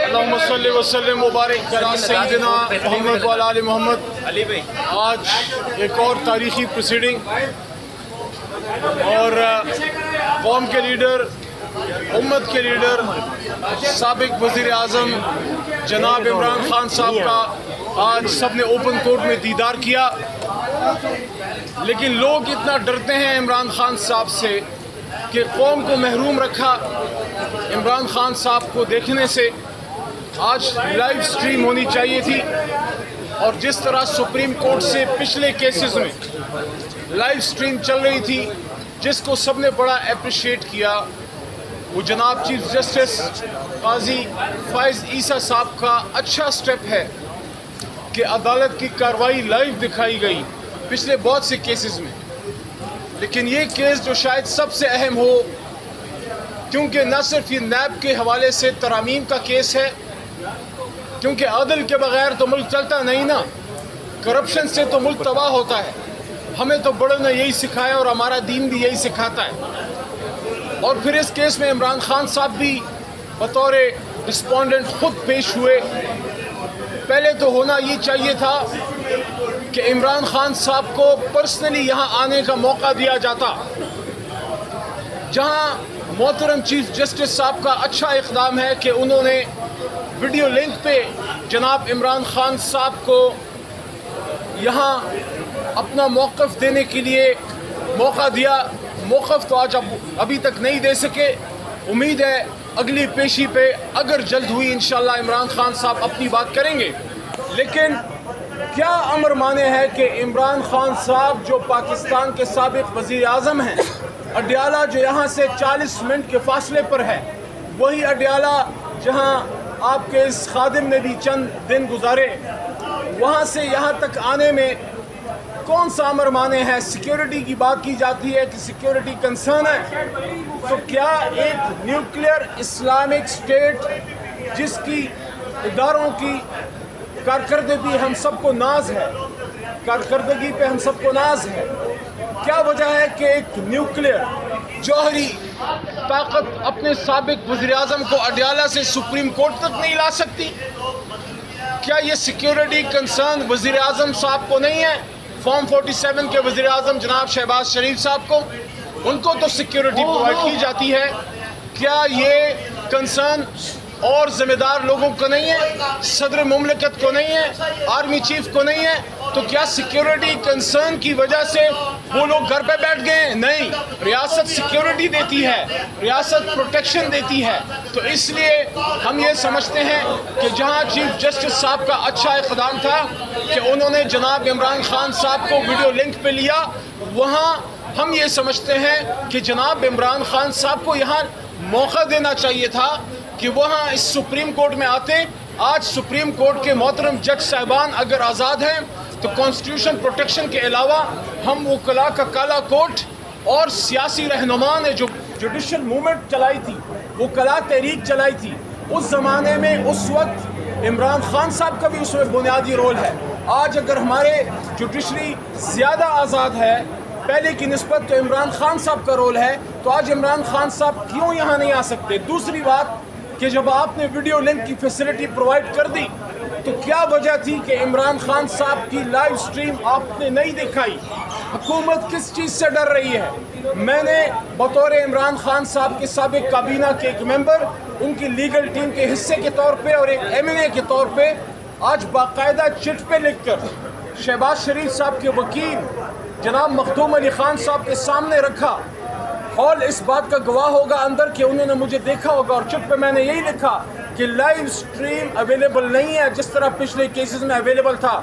اللہم صلی وسلم مبارک علی سیدنا محمد و علی آل محمد۔ آج ایک اور تاریخی پروسیڈنگ اور قوم کے لیڈر، امت کے لیڈر، سابق وزیر اعظم جناب عمران خان صاحب کا آج سب نے اوپن کورٹ میں دیدار کیا، لیکن لوگ اتنا ڈرتے ہیں عمران خان صاحب سے کہ قوم کو محروم رکھا عمران خان صاحب کو دیکھنے سے۔ آج لائیو سٹریم ہونی چاہیے تھی، اور جس طرح سپریم کورٹ سے پچھلے کیسز میں لائیو سٹریم چل رہی تھی، جس کو سب نے بڑا اپریشیٹ کیا، وہ جناب چیف جسٹس قاضی فائز عیسیٰ صاحب کا اچھا سٹیپ ہے کہ عدالت کی کارروائی لائیو دکھائی گئی پچھلے بہت سے کیسز میں۔ لیکن یہ کیس جو شاید سب سے اہم ہو، کیونکہ نہ صرف یہ نیب کے حوالے سے ترامیم کا کیس ہے، کیونکہ عدل کے بغیر تو ملک چلتا نہیں نا، کرپشن سے تو ملک تباہ ہوتا ہے۔ ہمیں تو بڑوں نے یہی سکھایا اور ہمارا دین بھی یہی سکھاتا ہے۔ اور پھر اس کیس میں عمران خان صاحب بھی بطور رسپونڈنٹ خود پیش ہوئے۔ پہلے تو ہونا یہ چاہیے تھا کہ عمران خان صاحب کو پرسنلی یہاں آنے کا موقع دیا جاتا، جہاں محترم چیف جسٹس صاحب کا اچھا اقدام ہے کہ انہوں نے ویڈیو لنک پہ جناب عمران خان صاحب کو یہاں اپنا موقف دینے کے لیے موقع دیا۔ موقف تو آج ابھی تک نہیں دے سکے، امید ہے اگلی پیشی پہ اگر جلد ہوئی انشاءاللہ عمران خان صاحب اپنی بات کریں گے۔ لیکن کیا امر مانے ہے کہ عمران خان صاحب جو پاکستان کے سابق وزیر اعظم ہیں، اڈیالہ جو یہاں سے 40 منٹ کے فاصلے پر ہے، وہی اڈیالہ جہاں آپ کے اس خادم نے بھی چند دن گزارے، وہاں سے یہاں تک آنے میں کون سا امر مانے ہے؟ سیکیورٹی کی بات کی جاتی ہے کہ سیکیورٹی کنسرن ہے، تو کیا ایک نیوکلیئر اسلامک سٹیٹ جس کی اداروں کی کارکردگی ہم سب کو ناز ہے، کارکردگی پہ ہم سب کو ناز ہے، کیا وجہ ہے کہ ایک نیوکلیئر جوہری طاقت اپنے سابق وزیر اعظم کو اڈیالہ سے سپریم کورٹ تک نہیں لا سکتی؟ کیا یہ سیکیورٹی کنسرن وزیر اعظم صاحب کو نہیں ہے؟ فارم 47 کے وزیر اعظم جناب شہباز شریف صاحب کو، ان کو تو سیکیورٹی پرووائڈ کی جاتی ہے۔ کیا یہ کنسرن اور ذمہ دار لوگوں کو نہیں ہے؟ صدر مملکت کو نہیں ہے؟ آرمی چیف کو نہیں ہے؟ تو کیا سیکیورٹی کنسرن کی وجہ سے وہ لوگ گھر پہ بیٹھ گئے ہیں؟ نہیں، ریاست سیکیورٹی دیتی ہے، ریاست پروٹیکشن دیتی ہے۔ تو اس لیے ہم یہ سمجھتے ہیں کہ جہاں چیف جسٹس صاحب کا اچھا اقدام تھا کہ انہوں نے جناب عمران خان صاحب کو ویڈیو لنک پہ لیا، وہاں ہم یہ سمجھتے ہیں کہ جناب عمران خان صاحب کو یہاں موقع دینا چاہیے تھا کہ وہاں اس سپریم کورٹ میں آتے۔ آج سپریم کورٹ کے محترم جج صاحبان اگر آزاد ہیں تو کانسٹیٹیوشن پروٹیکشن کے علاوہ ہم وکلاء کا کالا کوٹ اور سیاسی رہنما نے جو جوڈیشل موومنٹ چلائی تھی، وکلاء تحریک چلائی تھی، اس زمانے میں اس وقت عمران خان صاحب کا بھی اس میں بنیادی رول ہے۔ آج اگر ہمارے جوڈیشری زیادہ آزاد ہے پہلے کی نسبت تو عمران خان صاحب کا رول ہے، تو آج عمران خان صاحب کیوں یہاں نہیں آ سکتے؟ دوسری بات کہ جب آپ نے ویڈیو لنک کی فیسلٹی پرووائڈ کر دی تو کیا وجہ تھی کہ عمران خان صاحب کی لائیو سٹریم آپ نے نہیں دکھائی؟ حکومت کس چیز سے ڈر رہی ہے؟ میں نے بطور عمران خان صاحب کے سابق کابینہ کے ایک ممبر، ان کی لیگل ٹیم کے حصے کے طور پہ اور ایک MNA کے طور پہ آج باقاعدہ چٹ پہ لکھ کر شہباز شریف صاحب کے وکیل جناب مخدوم علی خان صاحب کے سامنے رکھا۔ ہال اس بات کا گواہ ہوگا اندر کہ انہوں نے مجھے دیکھا ہوگا، اور چٹ پہ میں نے یہی لکھا کہ لائیو سٹریم اویلیبل نہیں ہے جس طرح پچھلے کیسز میں اویلیبل تھا۔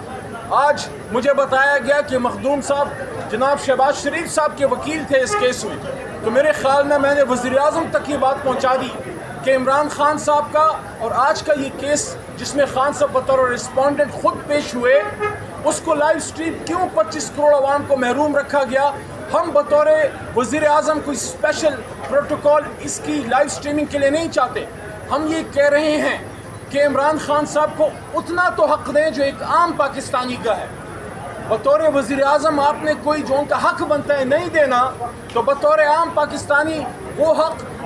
آج مجھے بتایا گیا کہ مخدوم صاحب جناب شہباز شریف صاحب کے وکیل تھے اس کیس میں، تو میرے خیال میں نے وزیر اعظم تک یہ بات پہنچا دی کہ عمران خان صاحب کا اور آج کا یہ کیس جس میں خان صاحب بطور رسپونڈنٹ خود پیش ہوئے، اس کو لائیو سٹریم کیوں 25 کروڑ عوام کو محروم رکھا گیا؟ ہم بطور وزیر اعظم کوئی اسپیشل پروٹوکول اس کی لائیو سٹریمنگ کے لیے نہیں چاہتے۔ ہم یہ کہہ رہے ہیں کہ عمران خان صاحب کو اتنا تو حق دیں جو ایک عام پاکستانی کا ہے۔ بطور وزیر اعظم آپ نے کوئی جو ان کا حق بنتا ہے نہیں دینا، تو بطور عام پاکستانی وہ حق